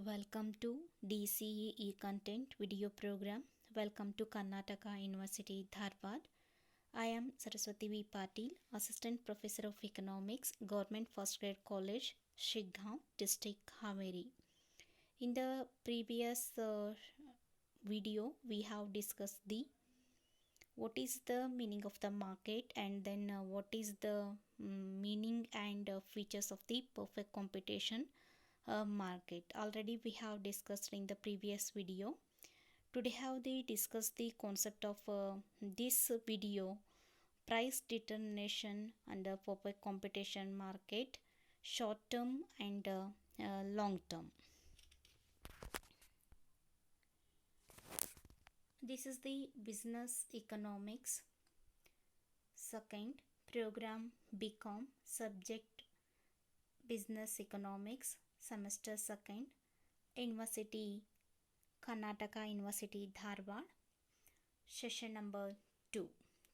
Welcome to DCE content video program. Welcome to Karnataka University, Dharwad. I am Saraswati V. Patil, Assistant Professor of Economics, Government First Grade College, Shiggaon, District, Haveri. In the previous video, we have discussed what is the meaning of the market and then what is the meaning and features of the perfect competition market. Already we have discussed in the previous video. Today have they discussed the concept of this video, price determination under perfect competition market, short term and long term. This is the business economics second program BCom, subject business economics, semester second, University Karnataka University, Dharwad, session number 2.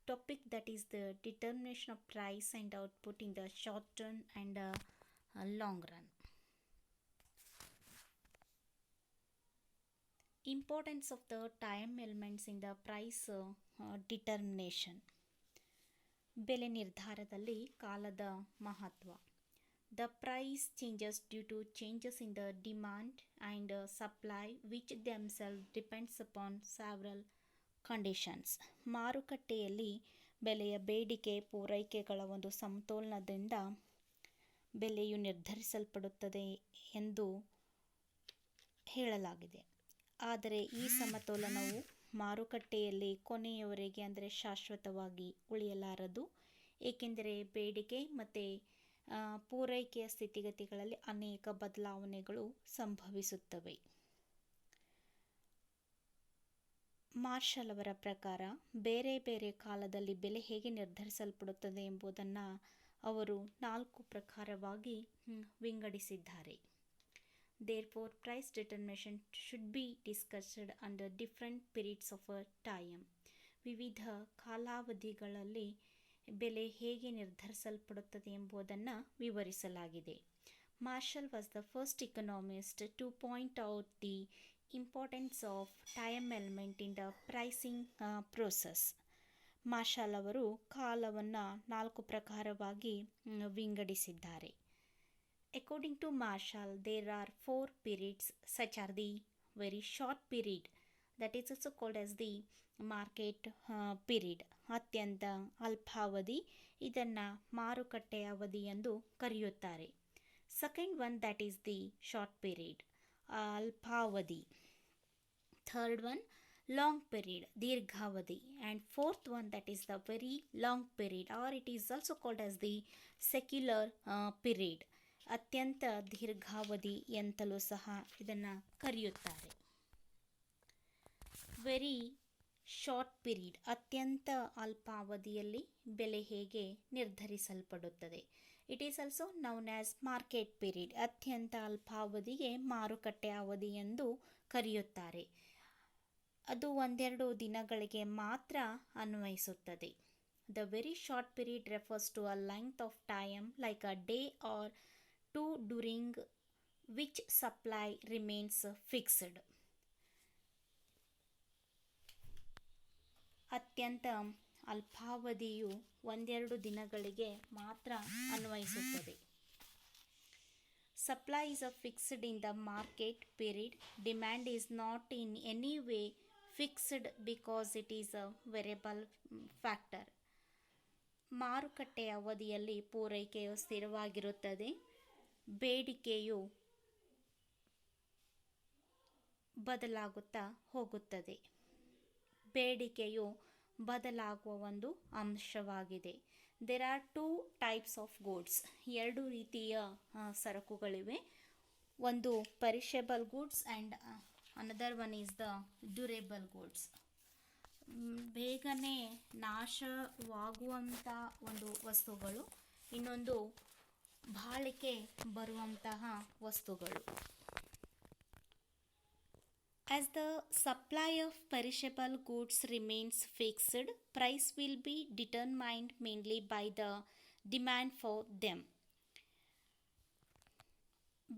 Topic that is the determination of price and output in the short term and long run. Importance of the time elements in the price determination. ಬೆಲೆ ನಿರ್ಧಾರದಲ್ಲಿ ಕಾಲದ ಮಹತ್ವ. The price changes due to changes in the demand and supply which themselves depends upon several conditions. ಮಾರುಕಟ್ಟೆಯಲ್ಲಿ ಬೆಲೆಯ ಬೇಡಿಕೆ ಪೂರೈಕೆಗಳ ಒಂದು ಸಮತೋಲನದಿಂದ ಬೆಲೆಯು ನಿರ್ಧರಿಸಲ್ಪಡುತ್ತದೆ ಎಂದು ಹೇಳಲಾಗಿದೆ. ಆದರೆ ಈ ಸಮತೋಲನವು ಮಾರುಕಟ್ಟೆಯಲ್ಲಿ ಕೊನೆಯವರೆಗೆ ಅಂದರೆ ಶಾಶ್ವತವಾಗಿ ಉಳಿಯಲಾರದು, ಏಕೆಂದರೆ ಬೇಡಿಕೆ ಮತ್ತು ಪೂರೈಕೆಯ ಸ್ಥಿತಿಗತಿಗಳಲ್ಲಿ ಅನೇಕ ಬದಲಾವಣೆಗಳು ಸಂಭವಿಸುತ್ತವೆ. ಮಾರ್ಷಲ್ ಅವರ ಪ್ರಕಾರ ಬೇರೆ ಬೇರೆ ಕಾಲದಲ್ಲಿ ಬೆಲೆ ಹೇಗೆ ನಿರ್ಧರಿಸಲ್ಪಡುತ್ತದೆ ಎಂಬುದನ್ನು ಅವರು 4 ಪ್ರಕಾರವಾಗಿ ವಿಂಗಡಿಸಿದ್ದಾರೆ. Therefore, price determination should be discussed under different periods of time. ವಿವಿಧ ಕಾಲಾವಧಿಗಳಲ್ಲಿ ಬೆಲೆ ಹೇಗೆ ನಿರ್ಧರಿಸಲ್ಪಡುತ್ತದೆ ಎಂಬುದನ್ನು ವಿವರಿಸಲಾಗಿದೆ. Marshall was the first economist to point out the importance of time element in the pricing process. Marshall ಅವರು ಕಾಲವನ್ನು 4 ಪ್ರಕಾರವಾಗಿ ವಿಂಗಡಿಸಿದ್ದಾರೆ. According to Marshall, there are 4 periods such are the very short period, that is also called as the market period. ಅತ್ಯಂತ ಅಲ್ಪಾವಧಿ, ಇದನ್ನು ಮಾರುಕಟ್ಟೆ ಅವಧಿ ಎಂದು ಕರೆಯುತ್ತಾರೆ. Second one that is the short period, ಅಲ್ಪಾವಧಿ. ಥರ್ಡ್ ಒನ್ ಲಾಂಗ್ ಪೀರಿಯಡ್, ದೀರ್ಘಾವಧಿ. And fourth one that is the very long period, or it is also called as the secular period. ಅತ್ಯಂತ ದೀರ್ಘಾವಧಿ ಎಂತಲೂ ಸಹ ಇದನ್ನು ಕರೆಯುತ್ತಾರೆ. ವೆರಿ ಶಾರ್ಟ್ ಪೀರಿಯಡ್, ಅತ್ಯಂತ ಅಲ್ಪಾವಧಿಯಲ್ಲಿ ಬೆಲೆ ಹೇಗೆ ನಿರ್ಧರಿಸಲ್ಪಡುತ್ತದೆ. It is also known as market period, ಅತ್ಯಂತ ಅಲ್ಪಾವಧಿಗೆ ಮಾರುಕಟ್ಟೆ ಅವಧಿ ಎಂದು ಕರೆಯುತ್ತಾರೆ. ಅದು 1-2 ದಿನಗಳಿಗೆ ಮಾತ್ರ ಅನ್ವಯಿಸುತ್ತದೆ. The very short period refers to a length of time like a day or 2 during which supply remains fixed. ಅತ್ಯಂತ ಅಲ್ಪಾವಧಿಯು 1-2 ದಿನಗಳಿಗೆ ಮಾತ್ರ ಅನ್ವಯಿಸುತ್ತದೆ. Supply is fixed in the market period. Demand is not in any way fixed because it is a variable factor. ಮಾರುಕಟ್ಟೆ ಅವಧಿಯಲ್ಲಿ ಪೂರೈಕೆಯು ಸ್ಥಿರವಾಗಿರುತ್ತದೆ, ಬೇಡಿಕೆಯು ಬದಲಾಗುತ್ತಾ ಹೋಗುತ್ತದೆ. ಬೇಡಿಕೆಯು ಬದಲಾಗುವ ಒಂದು ಅಂಶವಾಗಿದೆ. There are 2 types of goods, 2 ರೀತಿಯ ಸರಕುಗಳಿವೆ. ಒಂದು perishable goods and another one is the durable goods. ಬೇಗನೆ ನಾಶವಾಗುವಂಥ ಒಂದು ವಸ್ತುಗಳು, ಇನ್ನೊಂದು ಬಾಳಿಕೆ ಬರುವಂತಹ ವಸ್ತುಗಳು. As the supply of perishable goods remains fixed, price will be determined mainly by the demand for them.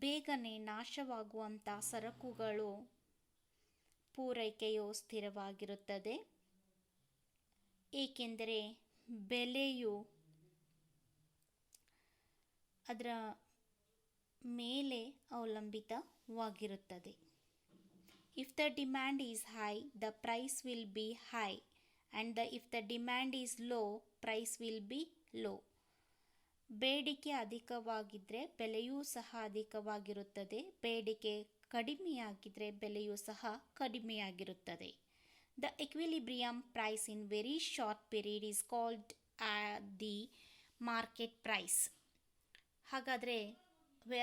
ಬೇಗನೆ ನಾಶವಾಗುವಂಥ ಸರಕುಗಳು ಪೂರೈಕೆಯು ಸ್ಥಿರವಾಗಿರುತ್ತದೆ, ಏಕೆಂದರೆ ಬೆಲೆಯು ಅದರ ಮೇಲೆ ಅವಲಂಬಿತವಾಗಿರುತ್ತದೆ. If the demand is high, the price will be high, and if the demand is low, price will be low. ಬೇಡಿಕೆ ಅಧಿಕವಾಗಿದ್ದರೆ ಬೆಲೆಯೂ ಸಹ ಅಧಿಕವಾಗಿರುತ್ತದೆ, ಬೇಡಿಕೆ ಕಡಿಮೆಯಾಗಿದ್ದರೆ ಬೆಲೆಯೂ ಸಹ ಕಡಿಮೆಯಾಗಿರುತ್ತದೆ. The equilibrium price in very short period is called the market price. ಹಾಗಾದರೆ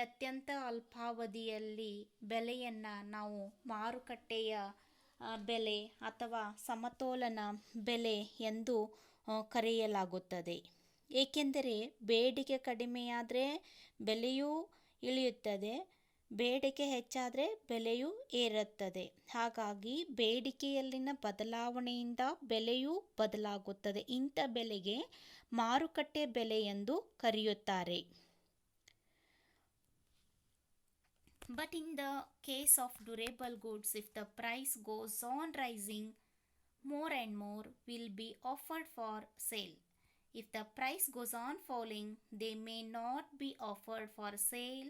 ಅತ್ಯಂತ ಅಲ್ಪಾವಧಿಯಲ್ಲಿ ಬೆಲೆಯನ್ನು ನಾವು ಮಾರುಕಟ್ಟೆಯ ಬೆಲೆ ಅಥವಾ ಸಮತೋಲನ ಬೆಲೆ ಎಂದು ಕರೆಯಲಾಗುತ್ತದೆ. ಏಕೆಂದರೆ ಬೇಡಿಕೆ ಕಡಿಮೆಯಾದರೆ ಬೆಲೆಯೂ ಇಳಿಯುತ್ತದೆ, ಬೇಡಿಕೆ ಹೆಚ್ಚಾದರೆ ಬೆಲೆಯೂ ಏರುತ್ತದೆ. ಹಾಗಾಗಿ ಬೇಡಿಕೆಯಲ್ಲಿನ ಬದಲಾವಣೆಯಿಂದ ಬೆಲೆಯೂ ಬದಲಾಗುತ್ತದೆ. ಇಂಥ ಬೆಲೆಗೆ ಮಾರುಕಟ್ಟೆ ಬೆಲೆ ಎಂದು ಕರೆಯುತ್ತಾರೆ. But in the case of durable goods, if the price goes on rising, more and more will be offered for sale. If the price goes on falling, they may not be offered for sale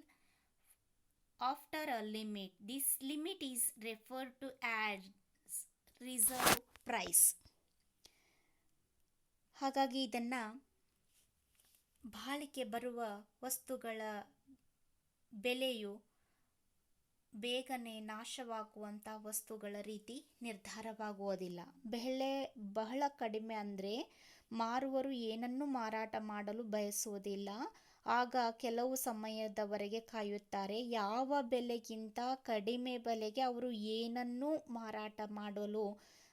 after a limit. This limit is referred to as reserve price. ಹಾಗಾಗಿ ಇದನ್ನು ಬಾಳಿಕೆ ಬರುವ ವಸ್ತುಗಳ ಬೆಲೆಯು ಬೇಗನೆ ನಾಶವಾಗುವಂಥ ವಸ್ತುಗಳ ರೀತಿ ನಿರ್ಧಾರವಾಗುವುದಿಲ್ಲ. ಬೆಲೆ ಬಹಳ ಕಡಿಮೆ ಅಂದರೆ ಮಾರುವರು ಏನನ್ನೂ ಮಾರಾಟ ಮಾಡಲು ಬಯಸುವುದಿಲ್ಲ. ಆಗ ಕೆಲವು ಸಮಯದವರೆಗೆ ಕಾಯುತ್ತಾರೆ. ಯಾವ ಬೆಲೆಗಿಂತ ಕಡಿಮೆ ಬೆಲೆಗೆ ಅವರು ಏನನ್ನೂ ಮಾರಾಟ ಮಾಡಲು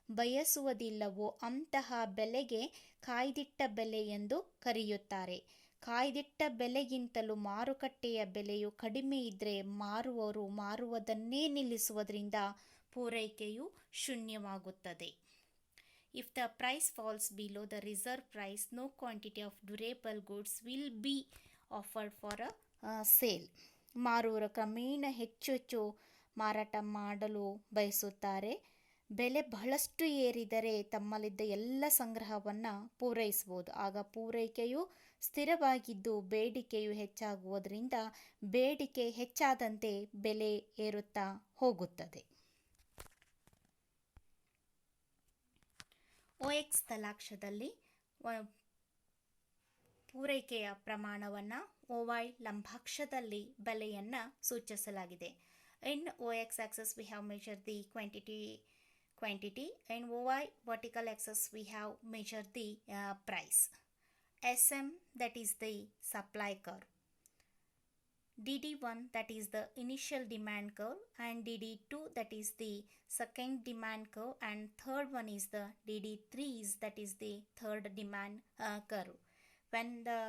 ಬಯಸುವುದಿಲ್ಲವೋ ಅಂತಹ ಬೆಲೆಗೆ ಕಾಯ್ದಿಟ್ಟ ಬೆಲೆ ಎಂದು ಕರೆಯುತ್ತಾರೆ. ಕಾಯ್ದಿಟ್ಟ ಬೆಲೆಗಿಂತಲೂ ಮಾರುಕಟ್ಟೆಯ ಬೆಲೆಯು ಕಡಿಮೆ ಇದ್ದರೆ ಮಾರುವವರು ಮಾರುವುದನ್ನೇ ನಿಲ್ಲಿಸುವುದರಿಂದ ಪೂರೈಕೆಯು ಶೂನ್ಯವಾಗುತ್ತದೆ. If the price falls below the reserve price, no quantity of durable goods will be offered for a sale. ಮಾರುವರು ಕ್ರಮೇಣ ಹೆಚ್ಚು ಮಾರಾಟ ಮಾಡಲು ಬಯಸುತ್ತಾರೆ. ಬೆಲೆ ಬಹಳಷ್ಟು ಏರಿದರೆ ತಮ್ಮಲ್ಲಿದ್ದ ಎಲ್ಲ ಸಂಗ್ರಹವನ್ನು ಪೂರೈಸಬಹುದು. ಆಗ ಪೂರೈಕೆಯು ಸ್ಥಿರವಾಗಿದ್ದು ಬೇಡಿಕೆಯು ಹೆಚ್ಚಾಗುವುದರಿಂದ ಬೇಡಿಕೆ ಹೆಚ್ಚಾದಂತೆ ಬೆಲೆ ಏರುತ್ತಾ ಹೋಗುತ್ತದೆ. OX ತಲಾಕ್ಷದಲ್ಲಿ ಪೂರೈಕೆಯ ಪ್ರಮಾಣವನ್ನು OY ಲಂಬಾಕ್ಷದಲ್ಲಿ ಬೆಲೆಯನ್ನು ಸೂಚಿಸಲಾಗಿದೆ. In OX axis we have measured the quantity and OY vertical axis we have measured the price. SM that is the supply curve, DD1 that is the initial demand curve, and DD2 that is the second demand curve, and third one is the DD3 that is the third demand curve. When the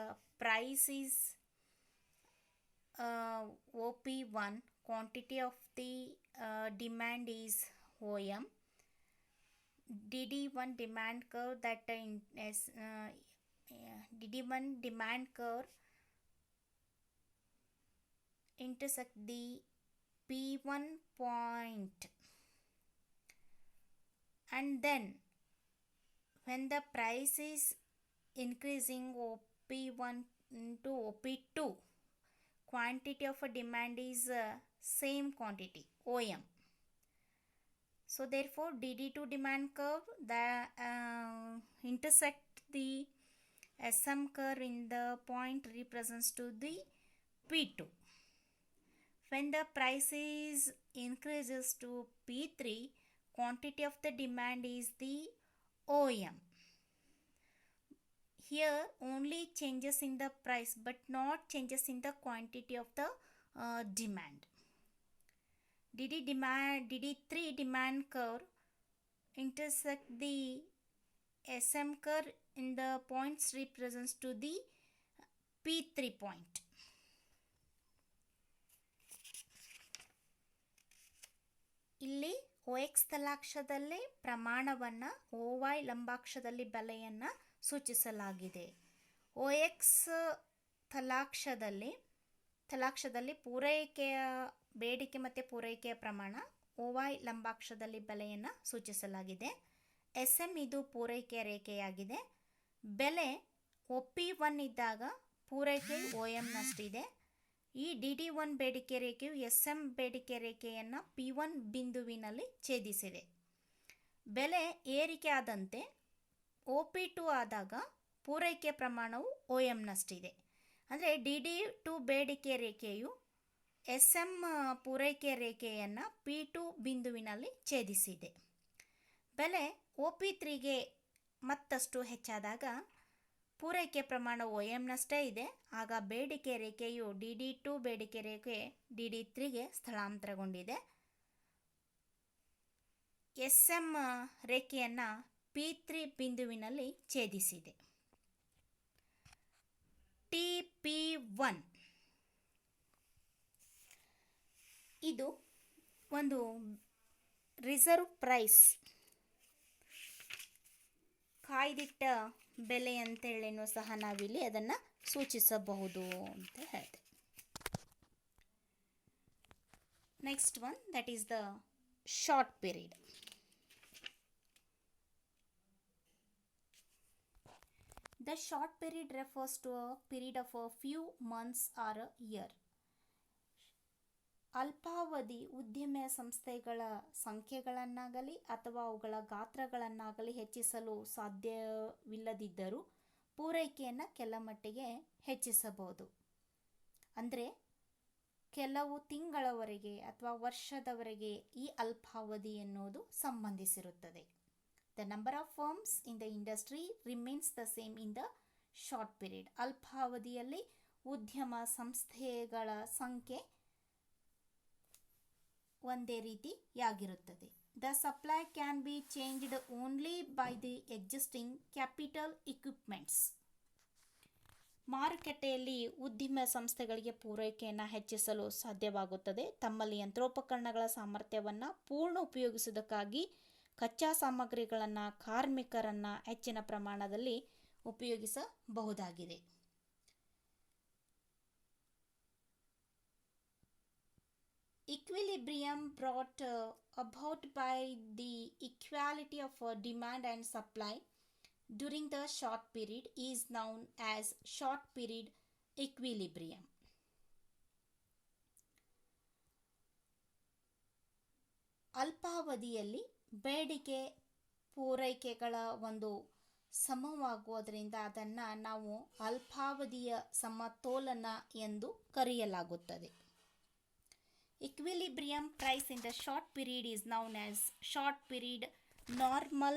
price is OP1, quantity of the demand is OM. DD1 demand curve that DD1 demand curve intersect the P1 point, and then when the price is increasing OP1 into OP2, quantity of a demand is same quantity OM. So therefore DD2 demand curve that intersect the SM curve in the point represents to the P2. When the price is increases to P3, quantity of the demand is the OM. Here only changes in the price but not changes in the quantity of the demand. DD3 demand curve intersect the SM curve in the points represents to the P3 point. ಇಲ್ಲಿ OX ತಲಾಕ್ಷದಲ್ಲಿ ಪ್ರಮಾಣವನ್ನು OY ಲಂಬಾಕ್ಷದಲ್ಲಿ ಬೆಲೆಯನ್ನು ಸೂಚಿಸಲಾಗಿದೆ. OX ತಲಾಕ್ಷದಲ್ಲಿ ತಲಾಕ್ಷದಲ್ಲಿ ಪೂರೈಕೆಯ ಬೇಡಿಕೆ ಮತ್ತು ಪೂರೈಕೆಯ ಪ್ರಮಾಣ, OY ಲಂಬಾಕ್ಷದಲ್ಲಿ ಬೆಲೆಯನ್ನು ಸೂಚಿಸಲಾಗಿದೆ. SM ಇದು ಪೂರೈಕೆಯ ರೇಖೆಯಾಗಿದೆ. ಬೆಲೆ OP1 ಇದ್ದಾಗ ಪೂರೈಕೆ OM ನಷ್ಟಿದೆ. ಈ DD1 ಬೇಡಿಕೆ ರೇಖೆಯು SM ಬೇಡಿಕೆ ರೇಖೆಯನ್ನು P1 ಬಿಂದುವಿನಲ್ಲಿ ಛೇದಿಸಿದೆ. ಬೆಲೆ ಏರಿಕೆ ಆದಂತೆ OP2 ಆದಾಗ ಪೂರೈಕೆ ಪ್ರಮಾಣವು OM ನಷ್ಟಿದೆ. ಅಂದರೆ DD2 ಬೇಡಿಕೆ ರೇಖೆಯು SM ಪೂರೈಕೆ ರೇಖೆಯನ್ನು P2 ಬಿಂದುವಿನಲ್ಲಿ ಛೇದಿಸಿದೆ. ಬೆಲೆ OP3ಗೆ ಮತ್ತಷ್ಟು ಹೆಚ್ಚಾದಾಗ ಪೂರೈಕೆ ಪ್ರಮಾಣ OM ನಷ್ಟೇ ಇದೆ. ಆಗ ಬೇಡಿಕೆ ರೇಖೆಯು DD2 ಬೇಡಿಕೆ ರೇಖೆ DD3ಗೆ ಸ್ಥಳಾಂತರಗೊಂಡಿದೆ. SM ರೇಖೆಯನ್ನು P3 ಬಿಂದುವಿನಲ್ಲಿ ಛೇದಿಸಿದೆ. TP1 ಇದು ಒಂದು ರಿಸರ್ವ್ ಪ್ರೈಸ್, ಕಾಯ್ದಿಟ್ಟ ಬೆಲೆ ಅಂತೇಳೇನೂ ಸಹ ನಾವಿಲ್ಲಿ ಅದನ್ನು ಸೂಚಿಸಬಹುದು ಅಂತ ಹೇಳಿದೆ. Next one, that is the short period. The short period refers to a period of a few months or a year. ಅಲ್ಪಾವಧಿ ಉದ್ಯಮ ಸಂಸ್ಥೆಗಳ ಸಂಖ್ಯೆಗಳನ್ನಾಗಲಿ ಅಥವಾ ಅವುಗಳ ಗಾತ್ರಗಳನ್ನಾಗಲಿ ಹೆಚ್ಚಿಸಲು ಸಾಧ್ಯವಿಲ್ಲದಿದ್ದರೂ ಪೂರೈಕೆಯನ್ನು ಕೆಲ ಮಟ್ಟಿಗೆ ಹೆಚ್ಚಿಸಬಹುದು. ಅಂದರೆ ಕೆಲವು ತಿಂಗಳವರೆಗೆ ಅಥವಾ ವರ್ಷದವರೆಗೆ ಈ ಅಲ್ಪಾವಧಿ ಎನ್ನುವುದು ಸಂಬಂಧಿಸಿರುತ್ತದೆ. The number of firms in the industry remains the same in the short period. ಅಲ್ಪಾವಧಿಯಲ್ಲಿ ಉದ್ಯಮ ಸಂಸ್ಥೆಗಳ ಸಂಖ್ಯೆ ಒಂದೇ ರೀತಿಯಾಗಿರುತ್ತದೆ. The supply can be changed only by the existing capital equipments. ಮಾರುಕಟ್ಟೆಯಲ್ಲಿ ಉದ್ಯಮ ಸಂಸ್ಥೆಗಳಿಗೆ ಪೂರೈಕೆಯನ್ನು ಹೆಚ್ಚಿಸಲು ಸಾಧ್ಯವಾಗುತ್ತದೆ. ತಮ್ಮಲ್ಲಿ ಯಂತ್ರೋಪಕರಣಗಳ ಸಾಮರ್ಥ್ಯವನ್ನು ಪೂರ್ಣ ಉಪಯೋಗಿಸುವುದಕ್ಕಾಗಿ ಕಚ್ಚಾ ಸಾಮಗ್ರಿಗಳನ್ನು, ಕಾರ್ಮಿಕರನ್ನು ಹೆಚ್ಚಿನ ಪ್ರಮಾಣದಲ್ಲಿ ಉಪಯೋಗಿಸಬಹುದಾಗಿದೆ. Equilibrium brought about by the equality of demand and supply during the short period is known as short period equilibrium. ಅಲ್ಪಾವಧಿಯಲ್ಲಿ ಬೇಡಿಕೆ ಪೂರೈಕೆಗಳ ಒಂದು ಸಮವಾಗುವುದರಿಂದ ಅದನ್ನು ನಾವು ಅಲ್ಪಾವಧಿಯ ಸಮತೋಲನ ಎಂದು ಕರೆಯಲಾಗುತ್ತದೆ. Equilibrium price in the short period is known as short period normal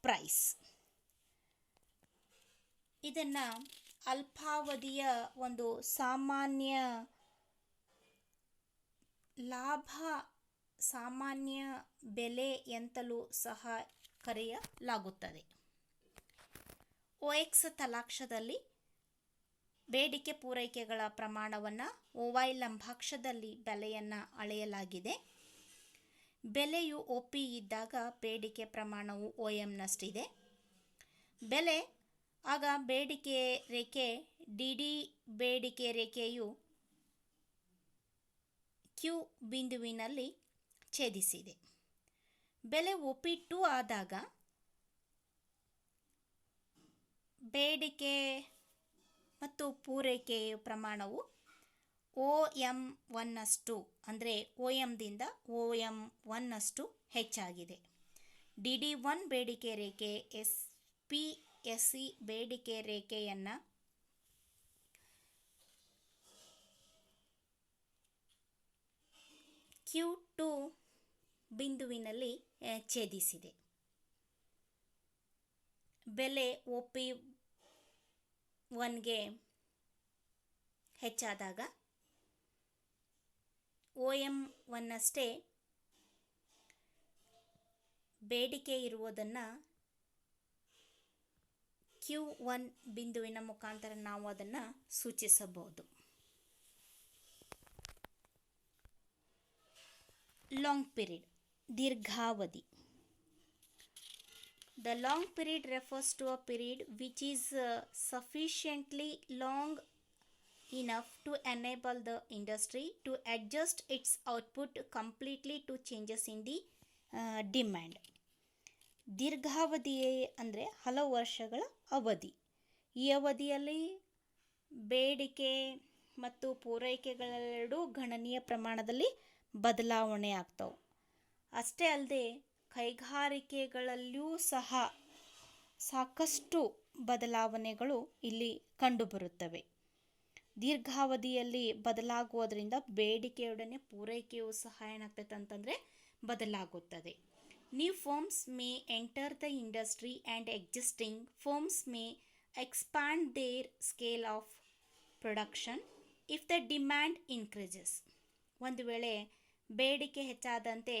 price. ಇದನ್ನು ಅಲ್ಪಾವಧಿಯ ಒಂದು ಸಾಮಾನ್ಯ ಲಾಭ, ಸಾಮಾನ್ಯ ಬೆಲೆ ಎಂತಲೂ ಸಹ ಕರೆಯಲಾಗುತ್ತದೆ. OX ತಲಾಕ್ಷದಲ್ಲಿ ಬೇಡಿಕೆ ಪೂರೈಕೆಗಳ ಪ್ರಮಾಣವನ್ನು, OY ಲಂಬಾಕ್ಷದಲ್ಲಿ ಬೆಲೆಯನ್ನು ಅಳೆಯಲಾಗಿದೆ. ಬೆಲೆಯು OP ಇದ್ದಾಗ ಬೇಡಿಕೆ ಪ್ರಮಾಣವು OM ನಷ್ಟಿದೆ. ಬೆಲೆ ಆಗ ಬೇಡಿಕೆ ರೇಖೆ DD ಬೇಡಿಕೆ ರೇಖೆಯು Q ಬಿಂದುವಿನಲ್ಲಿ ಛೇದಿಸಿದೆ. ಬೆಲೆ OP2 ಆದಾಗ ಬೇಡಿಕೆ ಮತ್ತು ಪೂರೈಕೆಯ ಪ್ರಮಾಣವು OM1ನಷ್ಟು, ಅಂದರೆ OMದಿಂದ OM1ನಷ್ಟು ಹೆಚ್ಚಾಗಿದೆ. DD1 ಬೇಡಿಕೆ ರೇಖೆ SPSE ಬೇಡಿಕೆ ರೇಖೆಯನ್ನು Q2 ಬಿಂದುವಿನಲ್ಲಿ ಛೇದಿಸಿದೆ. ಬೆಲೆ OP1ಗೆ ಹೆಚ್ಚಾದಾಗ OM1ನಷ್ಟೇ ಬೇಡಿಕೆ ಇರುವುದನ್ನು Q1 ಬಿಂದುವಿನ ಮುಖಾಂತರ ನಾವು ಅದನ್ನು ಸೂಚಿಸಬಹುದು. ಲಾಂಗ್ ಪೀರಿಯಡ್, ದೀರ್ಘಾವಧಿ. The long period refers to a period which is sufficiently long enough to enable the industry to adjust its output completely to changes in the demand. ದೀರ್ಘಾವಧಿಯೇ ಅಂದರೆ ಹಲವು ವರ್ಷಗಳ ಅವಧಿ. ಈ ಅವಧಿಯಲ್ಲಿ ಬೇಡಿಕೆ ಮತ್ತು ಪೂರೈಕೆಗಳೆರಡೂ ಗಣನೀಯ ಪ್ರಮಾಣದಲ್ಲಿ ಬದಲಾವಣೆ ಆಗ್ತವೆ. ಅಷ್ಟೇ ಅಲ್ಲದೆ ಕೈಗಾರಿಕೆಗಳಲ್ಲಿಯೂ ಸಹ ಸಾಕಷ್ಟು ಬದಲಾವಣೆಗಳು ಇಲ್ಲಿ ಕಂಡುಬರುತ್ತವೆ. ದೀರ್ಘಾವಧಿಯಲ್ಲಿ ಬದಲಾಗುವುದರಿಂದ ಬೇಡಿಕೆಯೊಡನೆ ಪೂರೈಕೆಯು ಸಹ ಏನಾಗ್ತೈತೆ ಅಂತಂದರೆ ಬದಲಾಗುತ್ತದೆ. New firms may enter the industry and existing firms may expand their scale of production if the demand increases. ಒಂದು ವೇಳೆ ಬೇಡಿಕೆ ಹೆಚ್ಚಾದಂತೆ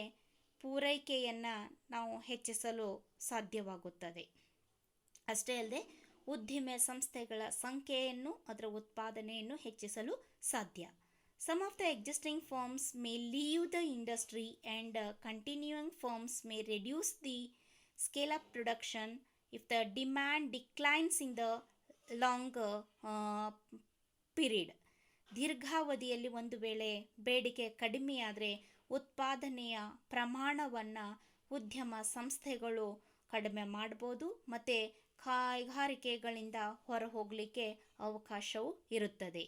ಪೂರೈಕೆಯನ್ನು ನಾವು ಹೆಚ್ಚಿಸಲು ಸಾಧ್ಯವಾಗುತ್ತದೆ. ಅಷ್ಟೇ ಅಲ್ಲದೆ ಉದ್ದಿಮೆ ಸಂಸ್ಥೆಗಳ ಸಂಖ್ಯೆಯನ್ನು ಅದರ ಉತ್ಪಾದನೆಯನ್ನು ಹೆಚ್ಚಿಸಲು ಸಾಧ್ಯ. Some of the existing firms may leave the industry and continuing firms may reduce the scale of production if the demand declines in the long period. ದೀರ್ಘಾವಧಿಯಲ್ಲಿ ಒಂದು ವೇಳೆ ಬೇಡಿಕೆ ಕಡಿಮೆಯಾದರೆ ಉತ್ಪಾದನೆಯ ಪ್ರಮಾಣವನ್ನು ಉದ್ಯಮ ಸಂಸ್ಥೆಗಳು ಕಡಿಮೆ ಮಾಡ್ಬೋದು ಮತ್ತು ಕೈಗಾರಿಕೆಗಳಿಂದ ಹೊರಹೋಗಲಿಕ್ಕೆ ಅವಕಾಶವೂ ಇರುತ್ತದೆ.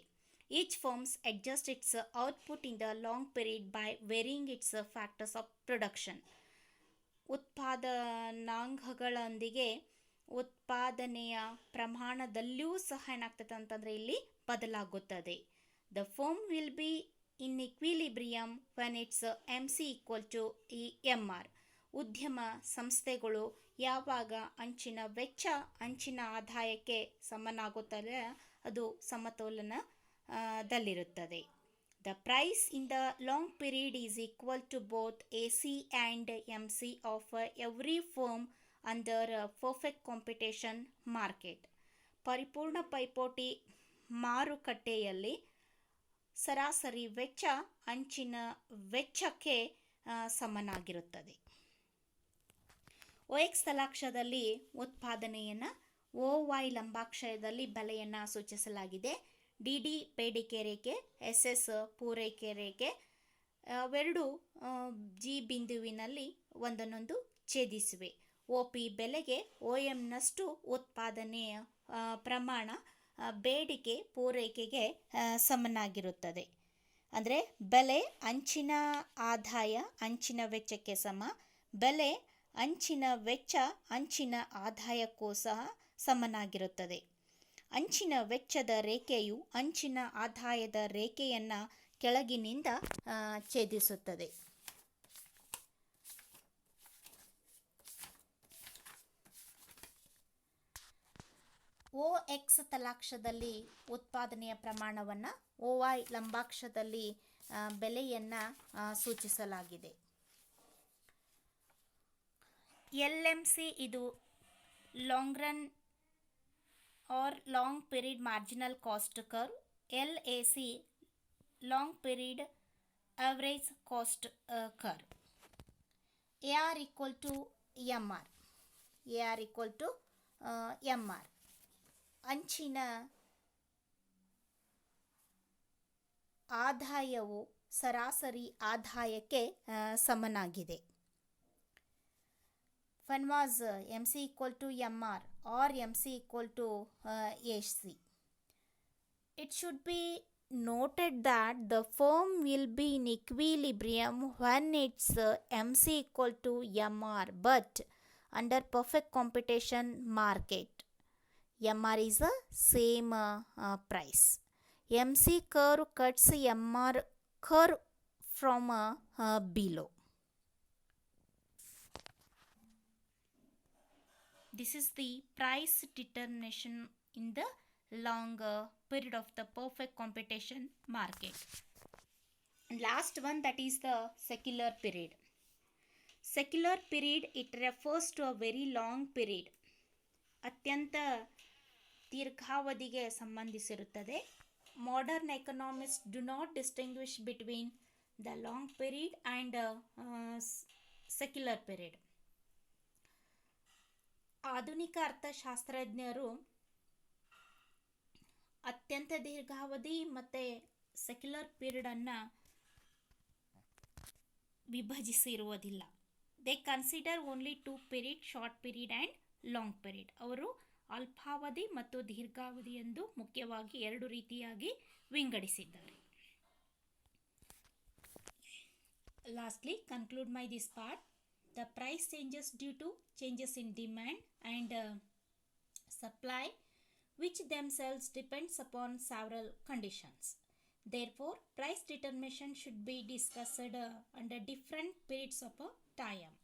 Each firms adjust its output in the long period by varying its factors of production. ಉತ್ಪಾದನಾಂಗಗಳೊಂದಿಗೆ ಉತ್ಪಾದನೆಯ ಪ್ರಮಾಣದಲ್ಲಿಯೂ ಸಹ ಏನಾಗ್ತದೆ ಅಂತಂದರೆ ಇಲ್ಲಿ ಬದಲಾಗುತ್ತದೆ. The firm will be in equilibrium when its MC = MR. ಉದ್ಯಮ ಸಂಸ್ಥೆಗಳು ಯಾವಾಗ ಅಂಚಿನ ವೆಚ್ಚ ಅಂಚಿನ ಆದಾಯಕ್ಕೆ ಸಮನಾಗುತ್ತದೆ ಅದು ಸಮತೋಲನದಲ್ಲಿರುತ್ತದೆ. The price in the long period is equal to both AC and MC of every firm under perfect competition market. ಪರಿಪೂರ್ಣ ಪೈಪೋಟಿ ಮಾರುಕಟ್ಟೆಯಲ್ಲಿ ಸರಾಸರಿ ವೆಚ್ಚ ಅಂಚಿನ ವೆಚ್ಚಕ್ಕೆ ಸಮನಾಗಿರುತ್ತದೆ. OX ತಲಾಕ್ಷದಲ್ಲಿ ಉತ್ಪಾದನೆಯನ್ನು, OY ಲಂಬಾಕ್ಷರದಲ್ಲಿ ಬೆಲೆಯನ್ನು ಸೂಚಿಸಲಾಗಿದೆ. DD ಬೇಡಿಕೆ ರೇಖೆ, SS ಪೂರೈಕೆ ರೇಖೆ ಅವೆರಡು G ಬಿಂದುವಿನಲ್ಲಿ ಒಂದನ್ನೊಂದು ಛೇದಿಸಿವೆ. OP ಬೆಲೆಗೆ OMನಷ್ಟು ಉತ್ಪಾದನೆಯ ಪ್ರಮಾಣ ಬೇಡಿಕೆ ಪೂರೈಕೆಗೆ ಸಮನಾಗಿರುತ್ತದೆ. ಅಂದರೆ ಬೆಲೆ ಅಂಚಿನ ಆದಾಯ ಅಂಚಿನ ವೆಚ್ಚಕ್ಕೆ ಸಮ, ಬೆಲೆ ಅಂಚಿನ ವೆಚ್ಚ ಅಂಚಿನ ಆದಾಯಕ್ಕೂ ಸಹ ಸಮನಾಗಿರುತ್ತದೆ. ಅಂಚಿನ ವೆಚ್ಚದ ರೇಖೆಯು ಅಂಚಿನ ಆದಾಯದ ರೇಖೆಯನ್ನು ಕೆಳಗಿನಿಂದ ಛೇದಿಸುತ್ತದೆ. OX ತಲಾಕ್ಷದಲ್ಲಿ ಉತ್ಪಾದನೆಯ ಪ್ರಮಾಣವನ್ನು, OY ಲಂಬಾಕ್ಷದಲ್ಲಿ ಬೆಲೆಯನ್ನು ಸೂಚಿಸಲಾಗಿದೆ. LMC ಇದು long run or long period marginal cost curve. LAC long period average cost curve. AR = MR. AR = MR. ಅಂಚಿನ ಆದಾಯವು ಸರಾಸರಿ ಆದಾಯಕ್ಕೆ ಸಮನಾಗಿದೆ. One was MC = MR or MC = AC. It should be noted that the firm will be in equilibrium when its MC = MR, but under perfect competition market, MR is the same price. MC curve cuts MR curve from below. This is the price determination in the long period of the perfect competition market. And last one, that is the secular period. Secular period, it refers to a very long period. ಅತ್ಯಂತ ದೀರ್ಘಾವಧಿಗೆ ಸಂಬಂಧಿಸಿರುತ್ತದೆ. Modern economists do not distinguish between the long period and secular period. ಆಧುನಿಕ ಅರ್ಥಶಾಸ್ತ್ರಜ್ಞರು ಅತ್ಯಂತ ದೀರ್ಘಾವಧಿ ಮತ್ತು secular ಪೀರಿಯಡನ್ನು ವಿಭಜಿಸಿರುವುದಿಲ್ಲ. They consider only 2 period, short period and long period. ಅವರು ಅಲ್ಪಾವಧಿ ಮತ್ತು ದೀರ್ಘಾವಧಿ ಎಂದು ಮುಖ್ಯವಾಗಿ 2 ರೀತಿಯಾಗಿ ವಿಂಗಡಿಸಿದ್ದಾರೆ. Lastly conclude my this part. The price changes due to changes in demand and supply, which themselves depends upon several conditions. Therefore, price determination should be discussed under different periods of time.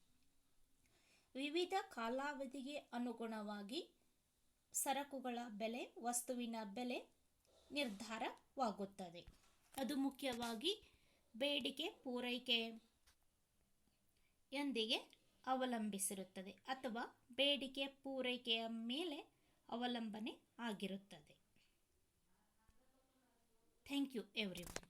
ವಿವಿಧ ಕಾಲಾವಧಿಗೆ ಅನುಗುಣವಾಗಿ ಸರಕುಗಳ ಬೆಲೆ, ವಸ್ತುವಿನ ಬೆಲೆ ನಿರ್ಧಾರವಾಗುತ್ತದೆ. ಅದು ಮುಖ್ಯವಾಗಿ ಬೇಡಿಕೆ ಪೂರೈಕೆಯೊಂದಿಗೆ ಅವಲಂಬಿಸಿರುತ್ತದೆ ಅಥವಾ ಬೇಡಿಕೆ ಪೂರೈಕೆಯ ಮೇಲೆ ಅವಲಂಬನೆ ಆಗಿರುತ್ತದೆ. Thank you everyone.